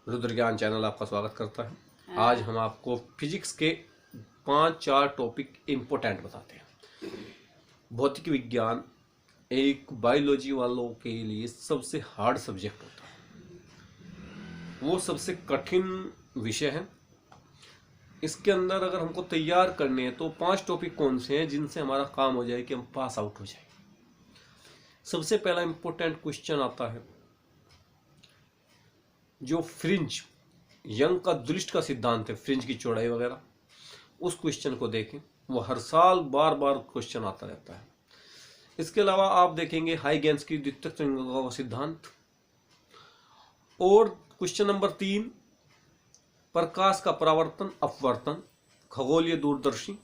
रुद्र ज्ञान चैनल आपका स्वागत करता है। आज हम आपको फिजिक्स के 5-4 टॉपिक इम्पोर्टेंट बताते हैं। भौतिक विज्ञान एक बायोलॉजी वालों के लिए सबसे हार्ड सब्जेक्ट होता है, वो सबसे कठिन विषय है। इसके अंदर अगर हमको तैयार करने हैं तो 5 टॉपिक कौन से हैं जिनसे हमारा काम हो जाए कि हम पास आउट हो जाए। सबसे पहला इम्पोर्टेंट क्वेश्चन आता है जो फ्रिंज यंग का दृष्टि का सिद्धांत है, फ्रिंज की चौड़ाई वगैरह, उस क्वेश्चन को देखें। वो हर साल बार बार क्वेश्चन आता रहता है। इसके अलावा आप देखेंगे हाइगेंस की द्वितीयक तरंगों का सिद्धांत, और क्वेश्चन नंबर 3 प्रकाश का परावर्तन अपवर्तन खगोलीय दूरदर्शी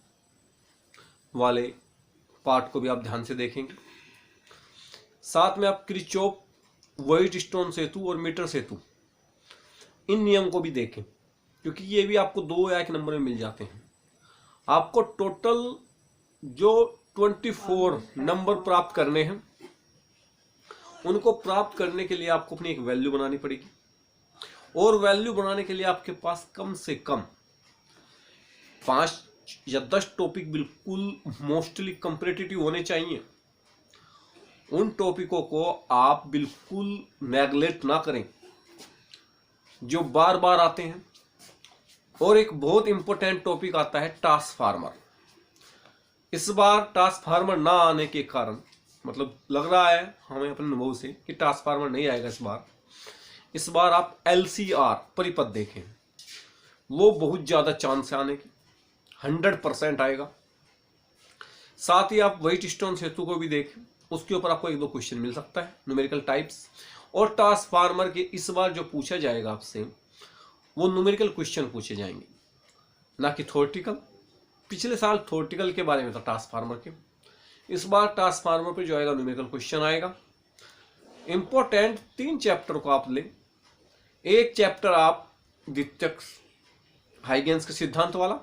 वाले पार्ट को भी आप ध्यान से देखेंगे। साथ में आप किरचॉफ व्हाइटस्टोन सेतु और मीटर सेतु, इन नियम को भी देखें, क्योंकि ये भी आपको 2 या 1 नंबर में मिल जाते हैं। आपको टोटल जो 24 नंबर प्राप्त करने हैं, उनको प्राप्त करने के लिए आपको अपनी एक वैल्यू बनानी पड़ेगी, और वैल्यू बनाने के लिए आपके पास कम से कम 5 या 10 टॉपिक बिल्कुल मोस्टली कंपैरेटिव होने चाहिए। उन टॉपिकों को आप बिल्कुल नेगलेक्ट ना करें जो बार बार आते हैं। और एक बहुत इंपॉर्टेंट टॉपिक आता है ट्रांसफार्मर। इस बार ट्रांसफार्मर ना आने के कारण, मतलब लग रहा है हमें अपने अनुभव से कि ट्रांसफार्मर नहीं आएगा इस बार आप LCR परिपथ देखें, वो बहुत ज़्यादा चांस है आने की, 100% आएगा। साथ ही आप व्हाइटस्टोन सेतु को भी देखें, उसके ऊपर आपको 1-2 क्वेश्चन मिल सकता है, न्यूमेरिकल टाइप्स। और ट्रांसफार्मर के इस बार जो पूछा जाएगा आपसे, वो न्यूमेरिकल क्वेश्चन पूछे जाएंगे, ना कि थ्योरेटिकल। पिछले साल थ्योरेटिकल के बारे में था ट्रांसफार्मर के, इस बार ट्रांसफार्मर पे जो आएगा न्यूमेरिकल क्वेश्चन आएगा। इंपॉर्टेंट 3 चैप्टर को आप लें। एक चैप्टर आप द्वितीयक हाइगेंस के सिद्धांत वाला,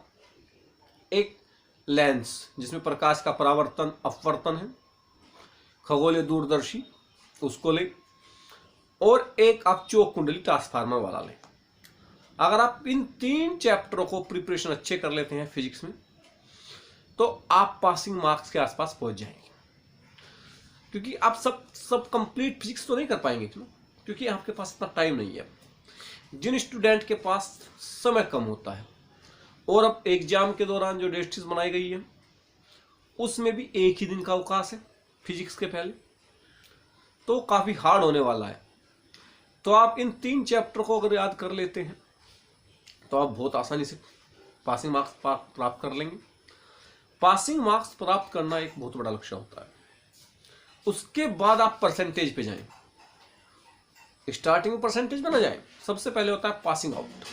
एक लेंस जिसमें प्रकाश का परावर्तन अपवर्तन है खगोलीय दूरदर्शी, उसको ले, और एक आप चौक कुंडली ट्रांसफार्मर वाला लें। अगर आप इन 3 चैप्टरों को प्रिपरेशन अच्छे कर लेते हैं फिजिक्स में, तो आप पासिंग मार्क्स के आसपास पहुंच जाएंगे। क्योंकि आप सब कंप्लीट फिजिक्स तो नहीं कर पाएंगे इतना, क्योंकि आपके पास इतना टाइम नहीं है। जिन स्टूडेंट के पास समय कम होता है, और अब एग्जाम के दौरान जो डेट्स बनाई गई है उसमें भी एक ही दिन का अवकाश है फिजिक्स के पहले, तो काफ़ी हार्ड होने वाला है। तो आप इन 3 चैप्टर को अगर याद कर लेते हैं तो आप बहुत आसानी से पासिंग मार्क्स प्राप्त कर लेंगे। पासिंग मार्क्स प्राप्त करना एक बहुत बड़ा लक्ष्य होता है। उसके बाद आप परसेंटेज पे जाएं, स्टार्टिंग परसेंटेज पे ना जाएं। सबसे पहले होता है पासिंग आउट।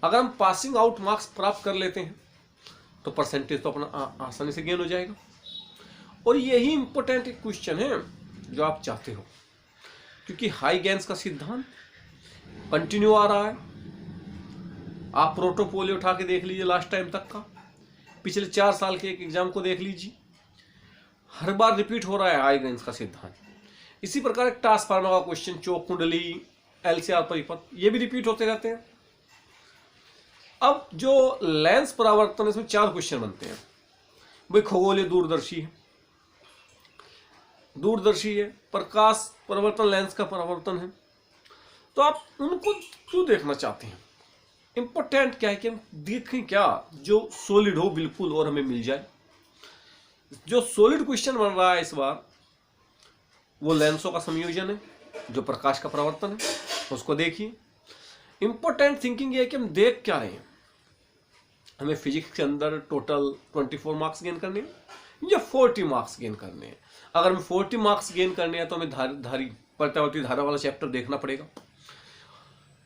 अगर हम पासिंग आउट मार्क्स प्राप्त कर लेते हैं तो परसेंटेज तो अपना आसानी से गेन हो जाएगा। और यही इंपॉर्टेंट एक क्वेश्चन है जो आप चाहते हो, क्योंकि हाइगेंस का सिद्धांत कंटिन्यू आ रहा है। आप प्रोटोपोलियो उठा के देख लीजिए, लास्ट टाइम तक का पिछले 4 साल के एक एग्जाम को देख लीजिए, हर बार रिपीट हो रहा है हाइगेंस का सिद्धांत। इसी प्रकार एक ट्रांसफार्मर का क्वेश्चन, चौक कुंडली, LCR परिपथ, ये भी रिपीट होते रहते हैं। अब जो लेंस परावर्तन, इसमें 4 क्वेश्चन बनते हैं। भाई खगोलीय दूरदर्शी है, प्रकाश परावर्तन लेंस का परावर्तन है, तो आप उनको क्यों देखना चाहते हैं? इंपॉर्टेंट क्या है कि हम देखें क्या जो सॉलिड हो बिल्कुल और हमें मिल जाए। जो सॉलिड क्वेश्चन बन रहा है इस बार, वो लेंसों का संयोजन है, जो प्रकाश का परावर्तन है, उसको देखिए। इंपॉर्टेंट थिंकिंग ये है कि हम देख क्या रहे हैं। हमें फिजिक्स के अंदर टोटल 24 मार्क्स गेन करने हैं या 40 मार्क्स गेन करने हैं। अगर हमें 40 मार्क्स गेन करने हैं तो हमें प्रत्यावर्ती धारा वाला चैप्टर देखना पड़ेगा।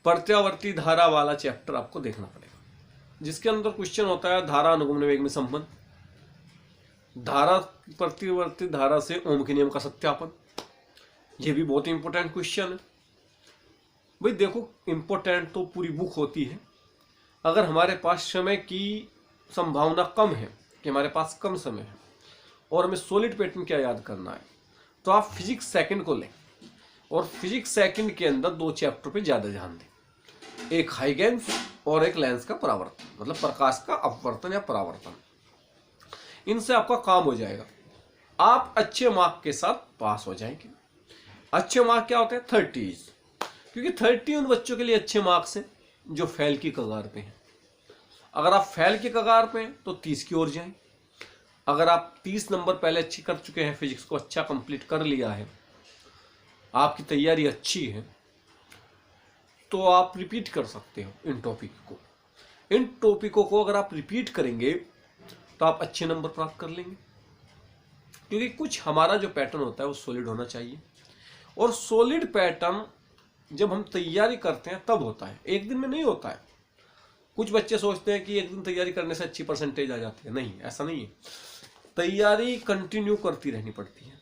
प्रत्यावर्ती धारा वाला चैप्टर आपको देखना पड़ेगा, जिसके अंदर क्वेश्चन होता है धारा अनुगमन वेग में संबंध, धारा प्रतिवर्ती धारा से ओम के नियम का सत्यापन। ये भी बहुत इंपॉर्टेंट क्वेश्चन है। भाई देखो, इंपॉर्टेंट तो पूरी बुक होती है। अगर हमारे पास समय की संभावना कम है, कि हमारे पास कम समय है और हमें सॉलिड पैटर्न क्या याद करना है, तो आप फिजिक्स सेकंड को लें, और फिजिक्स सेकंड के अंदर 2 चैप्टर पे ज़्यादा ध्यान दें। एक हाइगेंस और एक लेंस का परावर्तन, मतलब प्रकाश का अपवर्तन या परावर्तन। इनसे आपका काम हो जाएगा, आप अच्छे मार्क के साथ पास हो जाएंगे। अच्छे मार्क क्या होते हैं? 30, क्योंकि 30 उन बच्चों के लिए अच्छे मार्क्स हैं जो फेल की कगार पे हैं। अगर आप फेल की कगार पे हैं तो 30 की ओर जाएं। अगर आप 30 नंबर पहले अच्छी कर चुके हैं, फिजिक्स को अच्छा कंप्लीट कर लिया है, आपकी तैयारी अच्छी है, तो आप रिपीट कर सकते हो इन टॉपिक को। इन टॉपिकों को अगर आप रिपीट करेंगे तो आप अच्छे नंबर प्राप्त कर लेंगे, क्योंकि कुछ हमारा जो पैटर्न होता है वो सॉलिड होना चाहिए। और सॉलिड पैटर्न जब हम तैयारी करते हैं तब होता है, एक दिन में नहीं होता है। कुछ बच्चे सोचते हैं कि एक दिन तैयारी करने से अच्छी परसेंटेज आ जाती है, नहीं, ऐसा नहीं है। तैयारी कंटिन्यू करती रहनी पड़ती है।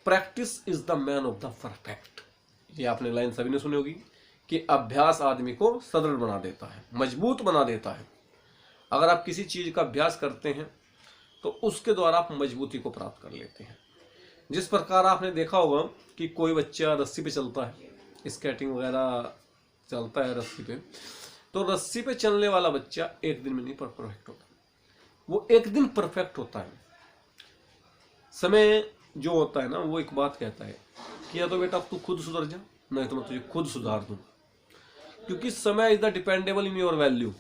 Practice is the man of the perfect, ये आपने लाइन सभी ने सुनी होगी कि अभ्यास आदमी को सदृढ़ बना देता है, मजबूत बना देता है। अगर आप किसी चीज का अभ्यास करते हैं तो उसके द्वारा आप मजबूती को प्राप्त कर लेते हैं। जिस प्रकार आपने देखा होगा कि कोई बच्चा रस्सी पे चलता है, स्केटिंग वगैरह चलता है रस्सी पे, तो रस्सी पे चलने वाला बच्चा एक दिन में नहीं परफेक्ट होता, वो एक दिन परफेक्ट होता है। समय जो होता है ना, वो एक बात कहता है कि या तो बेटा तू खुद सुधर जा, नहीं तो मैं तुझे खुद सुधार दूं, क्योंकि समय is the dependable in your value.